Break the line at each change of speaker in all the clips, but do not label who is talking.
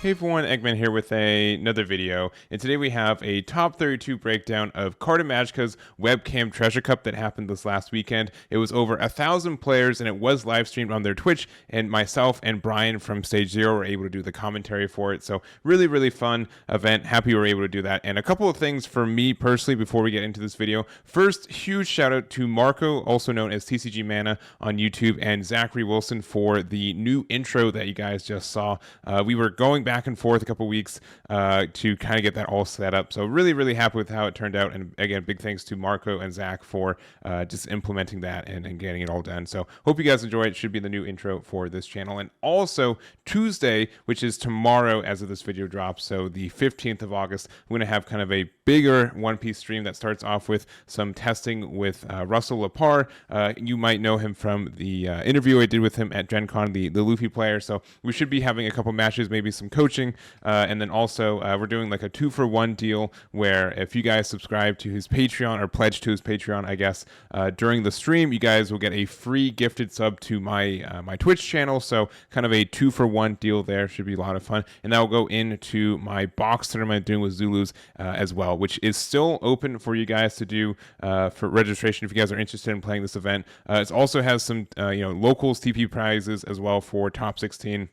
Hey everyone, Eggman here with another video, and today we have a top 32 breakdown of Carta Magica's webcam treasure cup that happened this last weekend. It was over 1,000 players and it was live streamed on their Twitch, and myself and Brian from Stage Zero were able to do the commentary for it. So really fun event. Happy we were able to do that. And a couple of things for me personally before we get into this video. First, huge shout out to Marco, also known as TCG Mana on YouTube, and Zachary Wilson for the new intro that you guys just saw. We were going back and forth a couple weeks to kind of get that all set up. So really happy with how it turned out. And again, big thanks to Marco and Zach for just implementing that and getting it all done. So hope you guys enjoy it. Should be the new intro for this channel. And also Tuesday, which is tomorrow as of this video drops, so the 15th of August, I'm going to have kind of a bigger One Piece stream that starts off with some testing with Russell Lepar. You might know him from the interview I did with him at Gen Con, the Luffy player. So we should be having a couple matches, maybe some coaching, and then also we're doing like a 2-for-1 deal where if you guys subscribe to his Patreon or pledge to his Patreon, I guess, during the stream, you guys will get a free gifted sub to my my Twitch channel. So kind of a 2-for-1 deal there. Should be a lot of fun, and that will go into my box tournament doing with Zulus as well, which is still open for you guys to do for registration if you guys are interested in playing this event. It also has some locals TP prizes as well for top 16.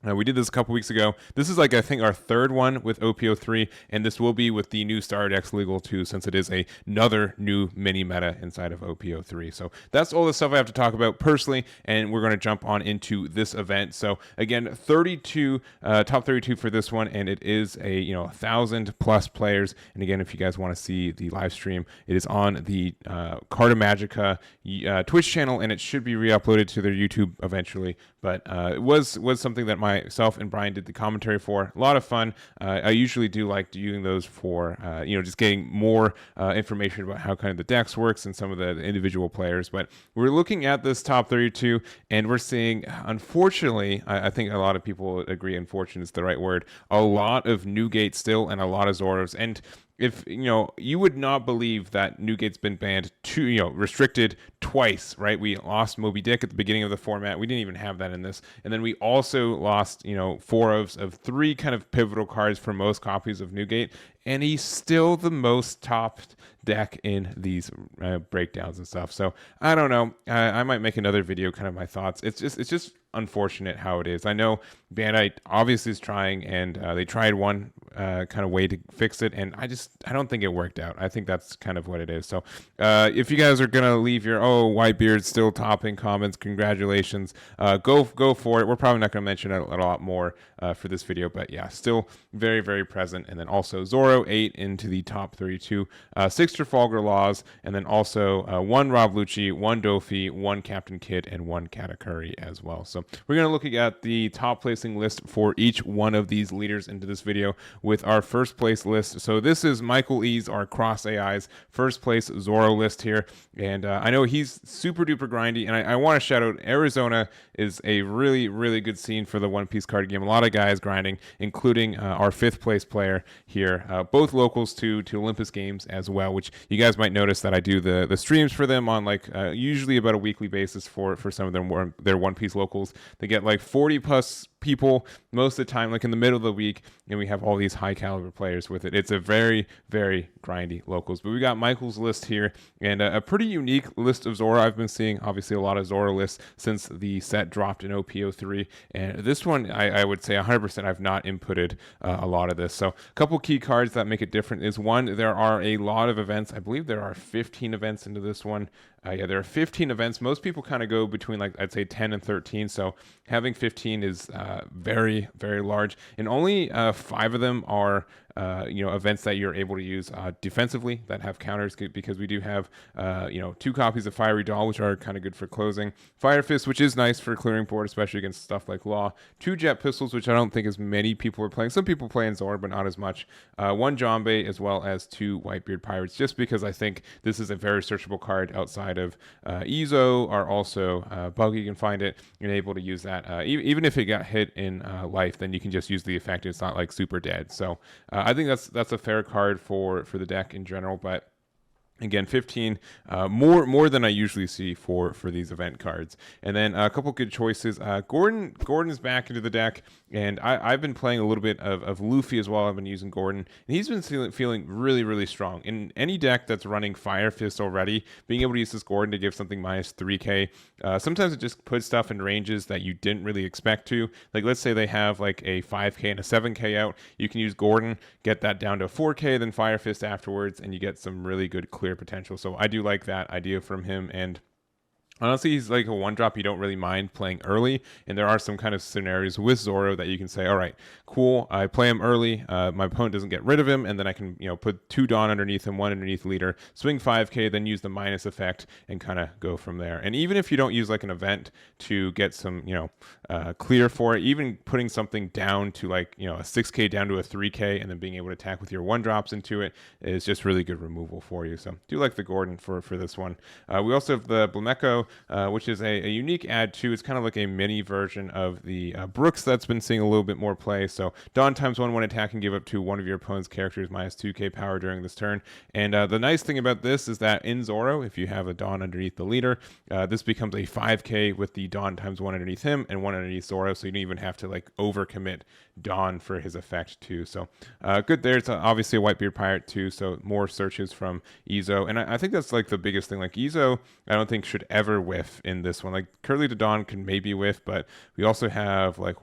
We did this a couple weeks ago. This is like, I think, our third one with OP03, and this will be with the new Star Dex Legal too, since it is another new mini meta inside of OP03. So that's all the stuff I have to talk about personally, and we're going to jump on into this event. So again, 32 top 32 for this one, and it is a 1,000 plus players. And again, if you guys want to see the live stream, it is on the Carta Magica Twitch channel, and it should be re-uploaded to their YouTube eventually. But it was something that myself and Brian did the commentary for. A lot of fun. I usually do like doing those for just getting more information about how kind of the decks works and some of the individual players. But we're looking at this top 32, and we're seeing, unfortunately, I think a lot of people agree, unfortunate is the right word, a lot of Newgate still and a lot of Zoros. And if you would not believe that Newgate's been banned restricted twice, right? We lost Moby Dick at the beginning of the format. We didn't even have that in this. And then we also lost, 4 of 3 kind of pivotal cards for most copies of Newgate. And he's still the most topped deck in these breakdowns and stuff. So I don't know. I might make another video, kind of my thoughts. It's just unfortunate how it is. I know Bandai obviously is trying, and they tried one kind of way to fix it, and I don't think it worked out. I think that's kind of what it is. So if you guys are gonna leave your Whitebeard still topping comments, congratulations, go for it. We're probably not gonna mention it a lot more for this video, but yeah, still very present. And then also Zoro 8 into the top 32, 6 Trafalgar Laws, and then also 1 Rob Lucci, 1 Dofi, 1 Captain Kidd, and 1 Katakuri as well. So we're going to look at the top placing list for each one of these leaders into this video with our first place list. So this is Michael E's, our CrossAi's first place Zoro list here. And I know he's super duper grindy, and I want to shout out Arizona is a really good scene for the One Piece card game. A lot of guys grinding, including our 5th place player here, both locals to Olympus Games as well, which you guys might notice that I do the streams for them on usually about a weekly basis for some of their One Piece locals. They get like 40 plus people most of the time, like in the middle of the week, and we have all these high caliber players with it. It's a very grindy locals. But we got Michael's list here, and a pretty unique list of Zoro. I've been seeing obviously a lot of Zoro lists since the set dropped in OP03, and this one I would say 100% I've not inputted a lot of this. So a couple key cards that make it different is, one, there are a lot of events. I believe there are 15 events into this one. There are 15 events. Most people kind of go between, like, I'd say 10 and 13. So having 15 is very large, and only 5 of them are events that you're able to use defensively that have counters, because we do have 2 copies of Fiery Doll, which are kind of good for closing, Fire Fist, which is nice for clearing board, especially against stuff like Law, 2 Jet Pistols, which I don't think as many people are playing. Some people play in Zoro, but not as much, 1 Jombe, as well as 2 Whitebeard Pirates, just because I think this is a very searchable card outside of Izo, or also Buggy can find it and able to use that. Even if it got hit in life, then you can just use the effect. It's not like super dead. So I think that's a fair card for the deck in general. But Again, 15, more than I usually see for these event cards. And then a couple good choices. Gordon is back into the deck, and I've been playing a little bit of Luffy as well. I've been using Gordon, and he's been feeling really, really strong. In any deck that's running Fire Fist already, being able to use this Gordon to give something minus 3k, sometimes it just puts stuff in ranges that you didn't really expect to. Like, let's say they have like a 5k and a 7k out. You can use Gordon, get that down to 4k, then Fire Fist afterwards, and you get some really good clear potential. So I do like that idea from him, and honestly, he's like a one drop you don't really mind playing early, and there are some kind of scenarios with Zoro that you can say, all right, cool, I play him early, my opponent doesn't get rid of him, and then I can, put 2 Dawn underneath him, 1 underneath leader, swing 5k, then use the minus effect, and kind of go from there. And even if you don't use like an event to get some, clear for it, even putting something down to like, a 6k down to a 3k, and then being able to attack with your one drops into it is just really good removal for you. So do like the Gordon for this one. We also have the Blameco, which is a unique add too. It's kind of like a mini version of the Brooks that's been seeing a little bit more play. So Dawn times 1 when attacking, give up to one of your opponent's characters minus 2k power during this turn. And the nice thing about this is that in Zoro, if you have a Dawn underneath the leader, this becomes a 5k with the Dawn times 1 underneath him and 1 underneath Zoro. So you don't even have to like overcommit Dawn for his effect too. So good there. It's obviously a Whitebeard Pirate too, so more searches from Izo. And I think that's like the biggest thing. Like Izo, I don't think should ever whiff in this one. Like Curly to Dawn can maybe whiff, but we also have like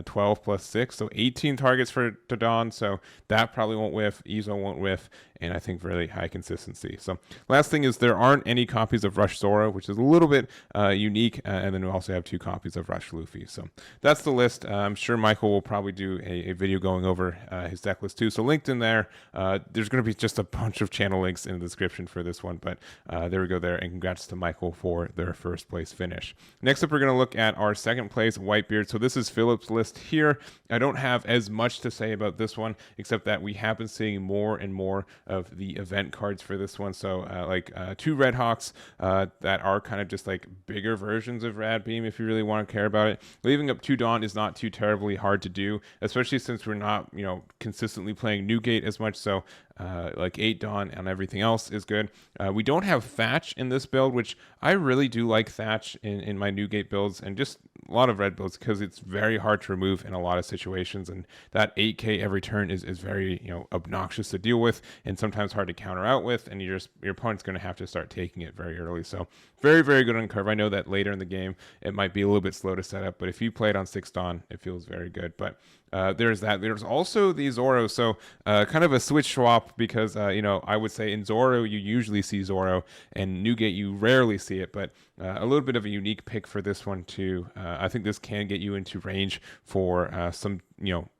12 plus 6, so 18 targets for to Dawn, so that probably won't whiff. Izo won't whiff, and I think really high consistency. So last thing is there aren't any copies of Rush Zoro, which is a little bit unique, and then we also have 2 copies of Rush Luffy. So that's the list. I'm sure Michael will probably do a video going over his deck list too, so linked in there. There's going to be just a bunch of channel links in the description for this one, but there we go there, and congrats to Michael for their first place finish. Next up, we're going to look at our second place Whitebeard. So this is Philip's list here. I don't have as much to say about this one, except that we have been seeing more and more of the event cards for this one. So 2 Red Hawks that are kind of just like bigger versions of Rad Beam if you really want to care about it. Leaving up 2 Dawn is not too terribly hard to do, especially since we're not consistently playing Newgate as much. So like 8 Dawn and everything else is good. We don't have Thatch in this build, which I really do like Thatch in my Newgate builds and just a lot of red builds because it's very hard to remove in a lot of situations, and that 8k every turn is very obnoxious to deal with and sometimes hard to counter out with, and your opponent's going to have to start taking it very early. So very, very good on curve. I know that later in the game it might be a little bit slow to set up, but if you play it on 6 Dawn, it feels very good. But there's that. There's also the Zoro. So kind of a switch swap because, I would say in Zoro, you usually see Zoro, and Newgate, you rarely see it, but a little bit of a unique pick for this one too. I think this can get you into range for some,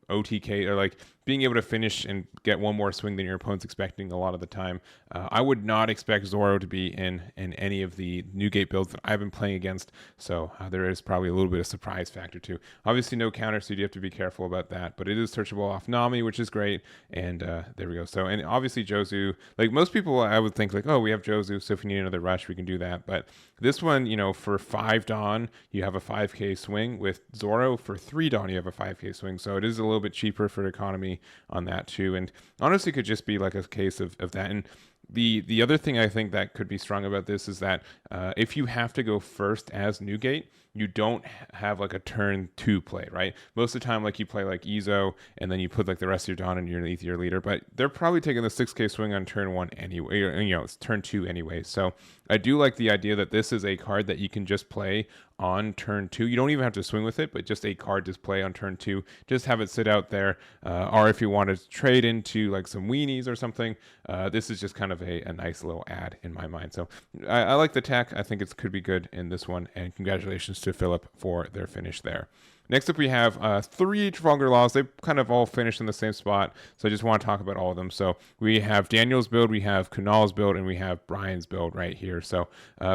OTK, or like being able to finish and get one more swing than your opponent's expecting a lot of the time. I would not expect Zoro to be in any of the Newgate builds that I've been playing against, so there is probably a little bit of surprise factor too. Obviously no counter, so you have to be careful about that, but it is searchable off Nami, which is great, and there we go. So, and obviously Jozu, like most people I would think like, oh, we have Jozu, so if you need another rush, we can do that, but this one, for 5 Dawn, you have a 5k swing. With Zoro, for 3 Dawn, you have a 5k swing, so it is a little bit cheaper for economy on that too, and honestly could just be like a case of that. And the other thing I think that could be strong about this is that if you have to go first as Newgate, you don't have like a turn 2 play, right? Most of the time, like you play like Izo, and then you put like the rest of your Dawn underneath your leader, but they're probably taking the 6k swing on turn 1 anyway, it's turn 2 anyway. So I do like the idea that this is a card that you can just play on turn 2. You don't even have to swing with it, but just a card to play on turn 2. Just have it sit out there, or if you want to trade into like some weenies or something, this is just kind of a nice little add in my mind. So I like the tech. I think it could be good in this one, and congratulations to Philip for their finish there. Next up, we have 3 Trafalgar Laws. They kind of all finished in the same spot, so I just want to talk about all of them. So we have Daniel's build, we have Kunal's build, and we have Brian's build right here. So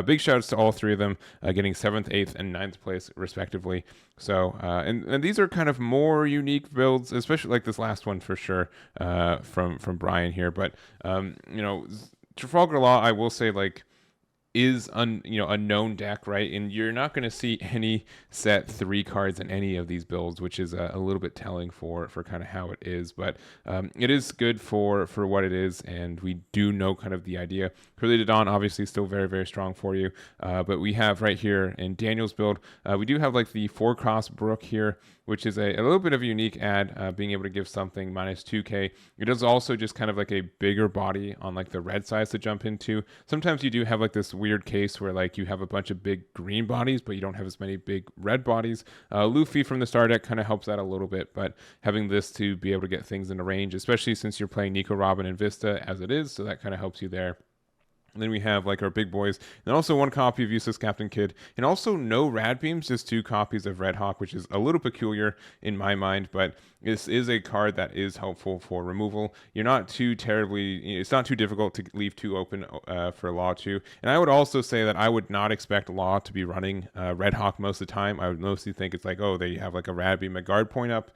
big shouts to all 3 of them, getting 7th, 8th, and 9th place respectively. So and these are kind of more unique builds, especially like this last one for sure from Brian here. But Trafalgar Law, I will say, like, is a known deck, right? And you're not going to see any set 3 cards in any of these builds, which is a little bit telling for kind of how it is. But it is good for what it is, and we do know kind of the idea. Curly to Dawn obviously still very, very strong for you, but we have right here in Daniel's build, we do have like the 4-cross Brook here, which is a little bit of a unique ad, being able to give something minus 2k. It is also just kind of like a bigger body on like the red sides to jump into. Sometimes you do have like this weird case where like you have a bunch of big green bodies, but you don't have as many big red bodies. Luffy from the star deck kind of helps out a little bit, but having this to be able to get things into range, especially since you're playing Nico, Robin, and Vista as it is, so that kind of helps you there. And then we have like our big boys, and also 1 copy of Useless Captain Kidd, and also no Rad Beams, just 2 copies of Red Hawk, which is a little peculiar in my mind, but this is a card that is helpful for removal. You're not too terribly, it's not too difficult to leave 2 open for Law 2. And I would also say that I would not expect Law to be running Red Hawk most of the time. I would mostly think it's like, oh, they have like a Rad Beam, a guard point up,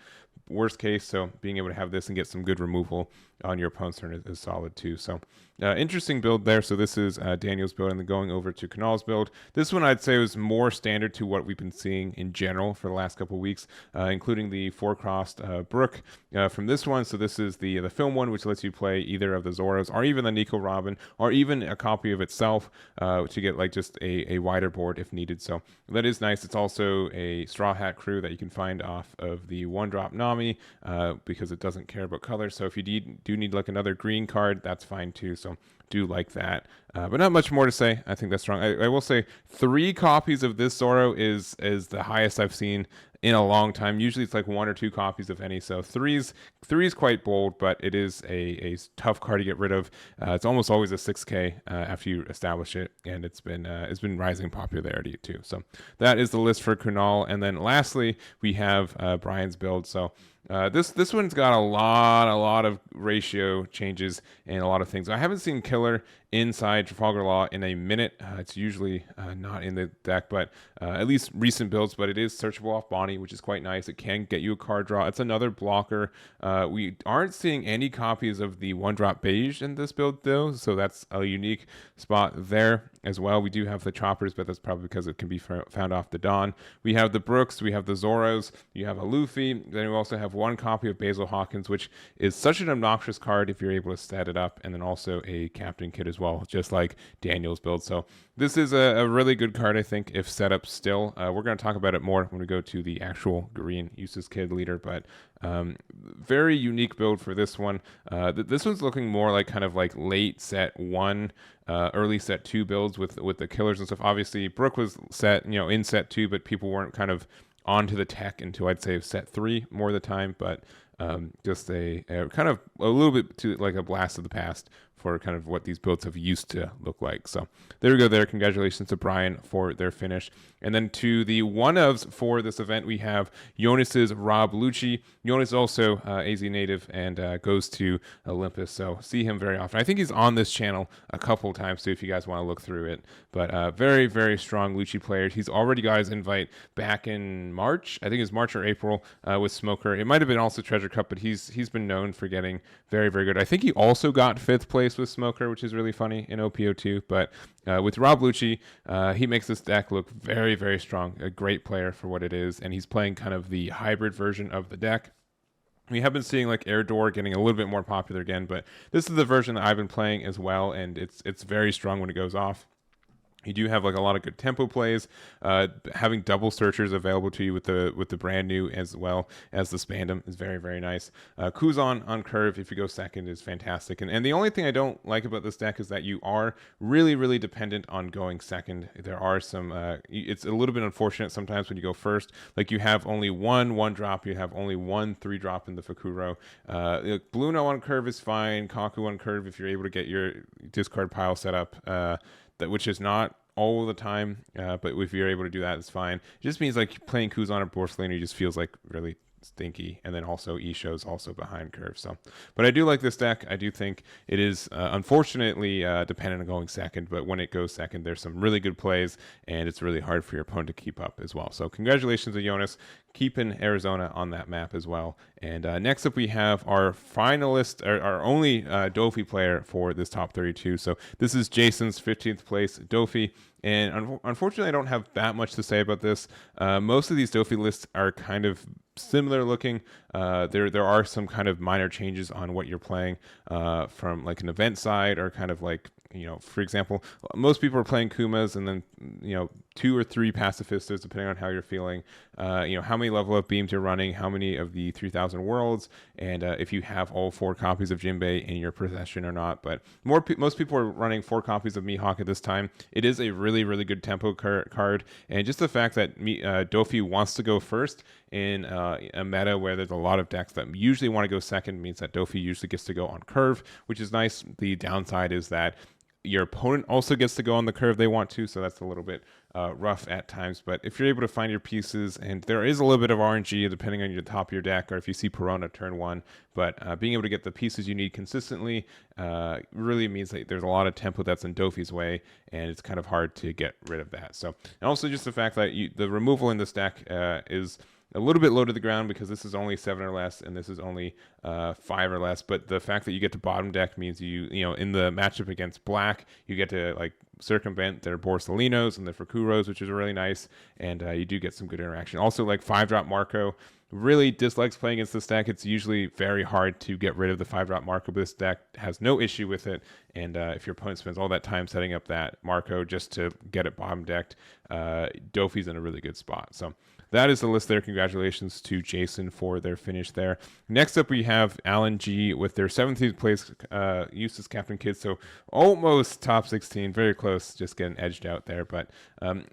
worst case. So being able to have this and get some good removal on your opponent's turn is solid too. So interesting build there. So this is Daniel's build, and then going over to Kunal's build. This one I'd say was more standard to what we've been seeing in general for the last couple of weeks, including the 4-crossed Brook from this one. So this is the film one, which lets you play either of the Zoros or even the Nico Robin, or even a copy of itself to get like just a wider board if needed. So that is nice. It's also a Straw Hat crew that you can find off of the 1-drop Nami because it doesn't care about color. So if you do need like another green card, that's fine too. So do like that, but not much more to say. I think that's strong. I will say 3 copies of this Zoro is the highest I've seen in a long time. Usually it's like 1 or 2 copies of any. So three's quite bold, but it is a tough card to get rid of. It's almost always a 6k after you establish it, and it's been rising popularity too. So that is the list for Kunal, and then lastly we have Brian's build. So this one's got a lot of ratio changes and a lot of things. I haven't seen Killer inside Trafalgar Law in a minute. It's usually not in the deck, but at least recent builds. But it is searchable off Bonnie, which is quite nice. It can get you a card draw. It's another blocker. We aren't seeing any copies of the 1-drop Beige in this build though, so that's a unique spot there as well. We do have the Choppers, but that's probably because it can be found off the Dawn. We have the Brooks, we have the Zoros, you have a Luffy, then we also have 1 copy of Basil Hawkins, which is such an obnoxious card if you're able to set it up, and then also a Captain Kidd as well, just like Daniel's build. So this is a really good card, I think, if set up still. We're going to talk about it more when we go to the actual green Useless Kidd leader, but very unique build for this one. This one's looking more like kind of like late set 1, early set 2 builds with the killers and stuff. Obviously, Brook was set, in set 2, but people weren't kind of onto the tech until I'd say set 3 more of the time. But just a kind of a little bit to like a blast of the past for kind of what these builds have used to look like. So there we go there. Congratulations to Brian for their finish. And then to the one-ofs for this event, we have Jonas's Rob Lucci. Yonas also AZ native and goes to Olympus, so see him very often. I think he's on this channel a couple times too if you guys want to look through it. But very, very strong Lucci player. He's already got his invite back in March. I think it was March or April with Smoker. It might have been also Treasure Cup, but he's been known for getting very, very good. I think he also got 5th place with Smoker, which is really funny in OP02. But with Rob Lucci, he makes this deck look very, very strong. A great player for what it is, and he's playing kind of the hybrid version of the deck. We have been seeing like Air Door getting a little bit more popular again, but this is the version that I've been playing as well, and it's very strong when it goes off. You do have like a lot of good tempo plays, having double searchers available to you with the brand new as well as the Spandam is very, very nice. Kozin on curve if you go second is fantastic. And the only thing I don't like about this deck is that you are really, really dependent on going second. There are some, it's a little bit unfortunate sometimes when you go first. Like you have only one drop, you have only 1 3-drop in the Fakuro. Bluno on curve is fine, Kaku on curve if you're able to get your discard pile set up. Which is not all the time, but if you're able to do that, it's fine. It just means like playing Kozin or Borslaner just feels like really stinky, and then also Isho's also behind curve. So, but I do like this deck. I do think it is unfortunately dependent on going second, but when it goes second, there's some really good plays, and it's really hard for your opponent to keep up as well. So congratulations to Yonas, keeping Arizona on that map as well. And next up, we have our finalist, our only Dofi player for this top 32. So this is Jason's 15th place Dofi. And unfortunately, I don't have that much to say about this. Most of these Dofi lists are kind of similar looking. There are some kind of minor changes on what you're playing from like an event side, or kind of like, for example, most people are playing Kumas and then, 2 or 3 pacifistas, depending on how you're feeling. How many level up beams you're running, how many of the 3000 worlds, and if you have all 4 copies of Jinbei in your possession or not. But most people are running 4 copies of Mihawk at this time. It is a really, really good tempo card, and just the fact that Dofi wants to go first in a meta where there's a lot of decks that usually want to go second means that Dofi usually gets to go on curve, which is nice. The downside is that your opponent also gets to go on the curve they want to, so that's a little bit rough at times. But if you're able to find your pieces, and there is a little bit of RNG depending on your top of your deck, or if you see Perona turn 1, but being able to get the pieces you need consistently really means that there's a lot of tempo that's in Dofi's way, and it's kind of hard to get rid of that. So, and also just the fact that the removal in this deck is a little bit low to the ground, because this is only 7 or less, and this is only 5 or less. But the fact that you get to bottom deck means you in the matchup against black, you get to like circumvent their Borsalinos and the Fukuros, which is really nice, and you do get some good interaction. Also, like 5-drop Marco really dislikes playing against this deck. It's usually very hard to get rid of the 5-drop Marco, but this deck has no issue with it. And if your opponent spends all that time setting up that Marco just to get it bottom decked, Dofi's in a really good spot. So that is the list there. Congratulations to Jason for their finish there. Next up, we have Alan G with their 17th place Eustace Captain Kid. So almost top 16, very close, just getting edged out there. But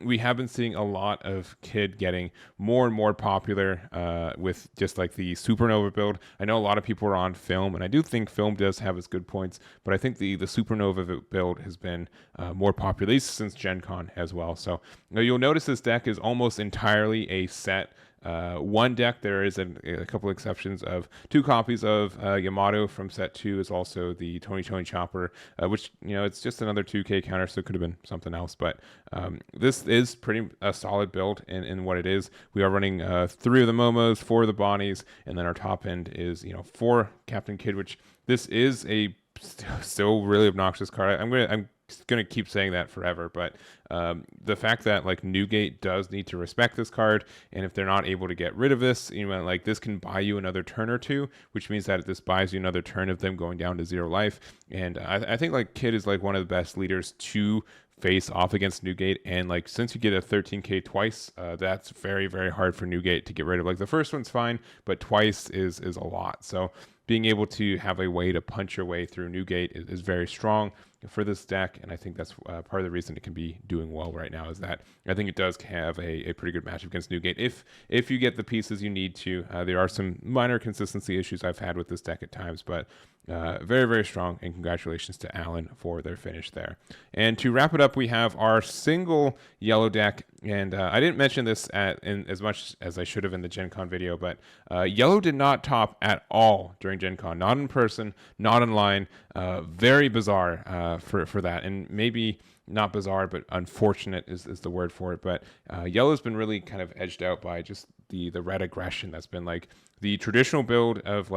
we have been seeing a lot of Kid getting more and more popular with just like the Supernova build. I know a lot of people are on Film, and I do think Film does have its good points, but I think the Supernova build has been more popular, at least since Gen Con as well. So you'll notice this deck is almost entirely a set one deck. There is a couple exceptions of 2 copies of Yamato from set 2 is also the Tony Chopper, which it's just another 2k counter, so it could have been something else. But this is pretty a solid build in what it is. We are running 3 of the Momos, 4 of the Bonnies, and then our top end is 4 Captain Kid, which this is a still really obnoxious card. I'm gonna keep saying that forever, but the fact that like Newgate does need to respect this card, and if they're not able to get rid of this, like this can buy you another turn or 2, which means that this buys you another turn of them going down to 0 life. And I think like Kid is like one of the best leaders to face off against Newgate, and like since you get a 13k twice, that's very, very hard for Newgate to get rid of. Like the first one's fine, but twice is a lot. So being able to have a way to punch your way through Newgate is very strong for this deck, and I think that's part of the reason it can be doing well right now, is that I think it does have a pretty good matchup against Newgate if you get the pieces you need to. There are some minor consistency issues I've had with this deck at times, but very, very strong, and congratulations to Alan for their finish there. And to wrap it up, we have our single yellow deck, and I didn't mention this in as much as I should have in the Gen Con video, but yellow did not top at all during Gen Con, not in person, not online. Very bizarre for that, and maybe not bizarre, but unfortunate is the word for it. But yellow's been really kind of edged out by just the red aggression that's been like the traditional build of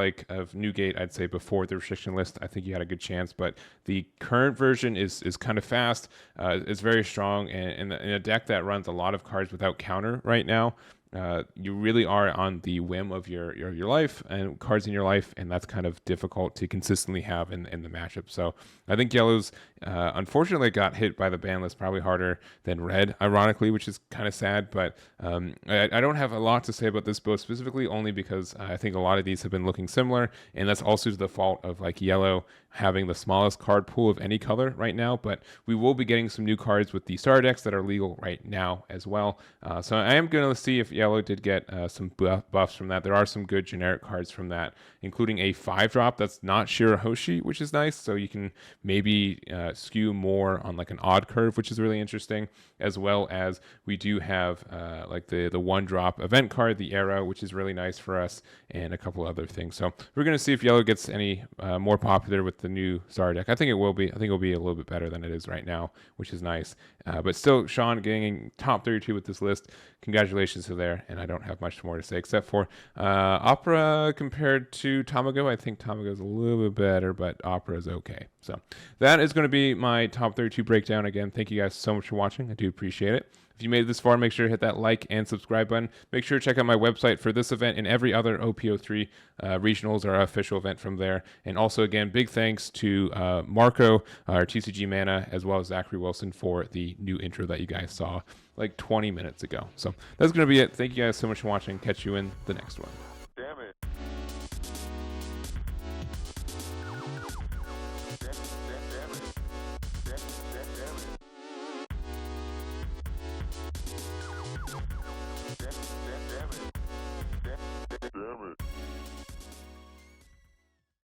Newgate. I'd say before the restriction list, I think you had a good chance, but the current version is kind of fast. It's very strong, and in a deck that runs a lot of cards without counter right now, you really are on the whim of your life and cards in your life, and that's kind of difficult to consistently have in the matchup. So I think yellow's unfortunately got hit by the ban list probably harder than red, ironically, which is kind of sad. But I don't have a lot to say about this build specifically, only because I think a lot of these have been looking similar, and that's also the fault of like yellow having the smallest card pool of any color right now. But we will be getting some new cards with the star decks that are legal right now as well. So I am going to see if yellow did get some buffs from that. There are some good generic cards from that, including a 5-drop that's not Shirahoshi, which is nice. So you can maybe skew more on like an odd curve, which is really interesting, as well as we do have like the one drop event card, the arrow, which is really nice for us, and a couple other things. So we're going to see if yellow gets any more popular with the new Zara deck. I think it will be. I think it'll be a little bit better than it is right now, which is nice. But still, Sean getting top 32 with this list. Congratulations to there. And I don't have much more to say except for Opera compared to Tamago. I think Tamago is a little bit better, but Opera is okay. So that is going to be my top 32 breakdown. Again, thank you guys so much for watching. I do appreciate it. If you made it this far, make sure to hit that like and subscribe button. Make sure to check out my website for this event and every other OP03 regionals, our official event from there. And also, again, big thanks to Marco, our TCG Mana, as well as Zachary Wilson for the new intro that you guys saw like 20 minutes ago. So that's going to be it. Thank you guys so much for watching. Catch you in the next one.
Damn it. Damn it.